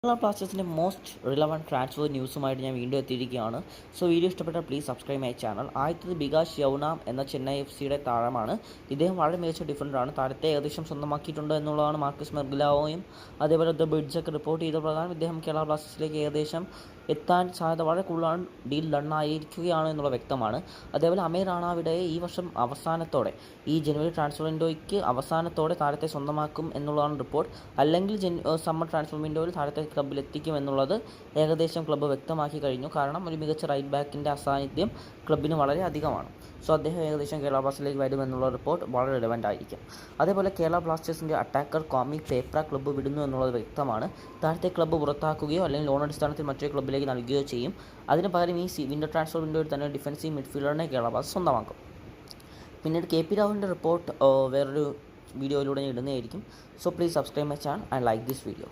കേരള ബ്ലാസ്റ്റേഴ്സിൻ്റെ most relevant transfer ന്യൂസുമായിട്ട് ഞാൻ വീണ്ടും എത്തിയിരിക്കുകയാണ്. സോ വീഡിയോ ഇഷ്ടപ്പെട്ടാൽ പ്ലീസ് സബ്സ്ക്രൈബ് മൈ ചാനൽ. ആദ്യത്തത് ബികാഷ് യൗനാം എന്ന ചെന്നൈ FC താരമാണ്. ഇദ്ദേഹം വളരെ മികച്ച ഡിഫൻഡറാണ്. താരത്തെ ഏകദേശം സ്വന്തമാക്കിയിട്ടുണ്ട് എന്നുള്ളതാണ് മാർക്കസ് മെർഗലാവോയും അതേപോലെ ദ ബ്രിഡ്ജൊക്കെ റിപ്പോർട്ട് ചെയ്ത പ്രകാരം ഇദ്ദേഹം കേരള ബ്ലാസ്റ്റേഴ്സിലേക്ക് ഏകദേശം എത്താൻ സാധ്യത വളരെ കൂടുതലാണ്. ഡീൽ ഡണ്ണായിരിക്കുകയാണ് എന്നുള്ള വ്യക്തമാണ്. അതേപോലെ അമീർ റാണാവിടെ ഈ വർഷം അവസാനത്തോടെ, ഈ ജനുവരി ട്രാൻസ്ഫർ വിൻഡോയ്ക്ക് അവസാനത്തോടെ താരത്തെ സ്വന്തമാക്കും എന്നുള്ളതാണ് റിപ്പോർട്ട്. അല്ലെങ്കിൽ സമ്മർ ട്രാൻസ്ഫർ വിൻഡോയിൽ താരത്തെ ക്ലബ്ബിൽ എത്തിക്കുമെന്നുള്ളത് ഏകദേശം ക്ലബ്ബ് വ്യക്തമാക്കി കഴിഞ്ഞു. കാരണം ഒരു മികച്ച റൈറ്റ് ബാക്കിൻ്റെ അസാന്നിധ്യം ക്ലബ്ബിന് വളരെ അധികമാണ്. സോ അദ്ദേഹം ഏകദേശം കേരള ബ്ലാസ്റ്റേഴ്സിലേക്ക് വരുമെന്നുള്ള റിപ്പോർട്ട് വളരെ റിലവൻ്റ് ആയിരിക്കും. അതേപോലെ കേരള ബ്ലാസ്റ്റേഴ്സിൻ്റെ അറ്റാക്കർ കോമി പേപ്ര ക്ലബ്ബ് വിടുന്നു എന്നുള്ളത് വ്യക്തമാണ്. താരത്തെ ക്ലബ്ബ് പുറത്താക്കുകയോ അല്ലെങ്കിൽ ലോൺ അടിസ്ഥാനത്തിൽ മറ്റൊരു ക്ലബ്ബിലേക്ക് നൽകുകയോ ചെയ്യും. അതിന് പകരം ഈ വിൻഡോ ട്രാൻസ്ഫർ വിൻഡോയിൽ തന്നെ ഡിഫൻസീവ് മിഡ്ഫീൽഡറിനെ കേരള ബ്ലാസ്റ്റേഴ്സ് സ്വന്തമാക്കും. പിന്നീട് KP രാഹുലിൻ്റെ റിപ്പോർട്ട് വേറൊരു വീഡിയോയിലൂടെ ഞാൻ ഇടുന്നതായിരിക്കും. So please subscribe my channel and like this video.